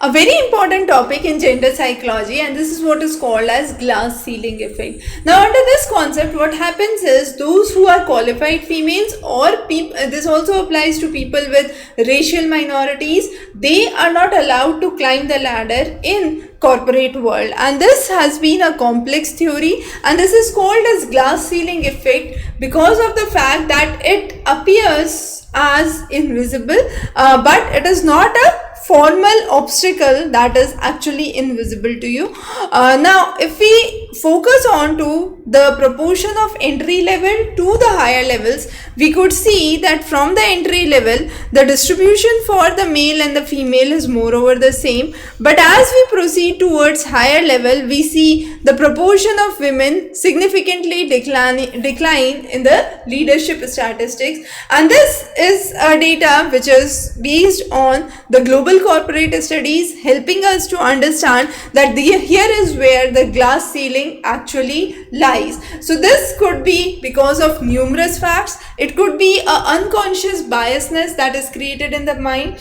a very important topic in gender psychology, and this is what is called as glass ceiling effect. Now under this concept, what happens is those who are qualified females or this also applies to people with racial minorities, they are not allowed to climb the ladder in corporate world, and this has been a complex theory, and this is called as glass ceiling effect because of the fact that it appears as invisible, but it is not a formal obstacle that is actually invisible to you. Now if we focus on to the proportion of entry level to the higher levels, we could see that from the entry level the distribution for the male and the female is moreover the same, but as we proceed towards higher level, we see the proportion of women significantly decline in the leadership statistics, and this is a data which is based on the global corporate studies, helping us to understand that here is where the glass ceiling actually lies. So this could be because of numerous facts. It could be an unconscious biasness that is created in the mind,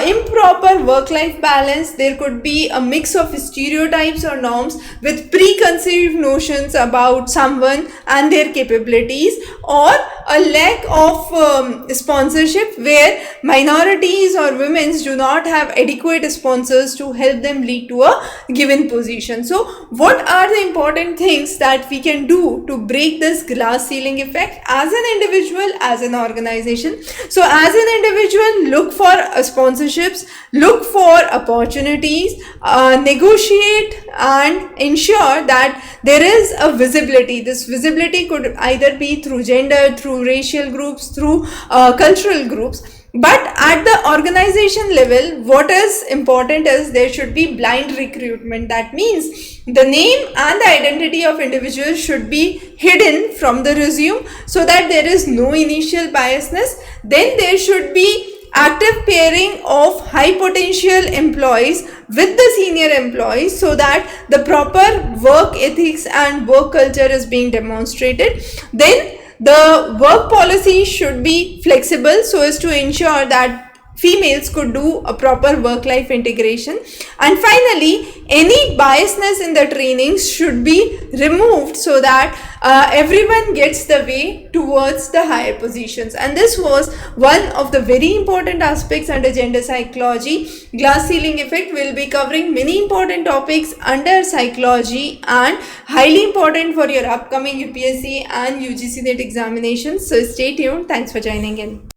improper work-life balance. There could be a mix of stereotypes or norms with preconceived notions about someone and their capabilities, or a lack of sponsorship where minorities or women do not have adequate sponsors to help them lead to a given position. So what are the important things that we can do to break this glass ceiling effect as an individual, as an organization? So as an individual, look for sponsorships, look for opportunities, negotiate and ensure that there is a visibility. This visibility could either be through gender, through racial groups, through cultural groups. But at the organization level, what is important is there should be blind recruitment. That means the name and the identity of individuals should be hidden from the resume so that there is no initial biasness. Then there should be active pairing of high potential employees with the senior employees so that the proper work ethics and work culture is being demonstrated. Then the work policy should be flexible so as to ensure that females could do a proper work-life integration. And finally, any biasness in the trainings should be removed so that everyone gets the way towards the higher positions. And this was one of the very important aspects under gender psychology. Glass ceiling effect will be covering many important topics under psychology and highly important for your upcoming UPSC and UGC NET examinations. So stay tuned. Thanks for joining in.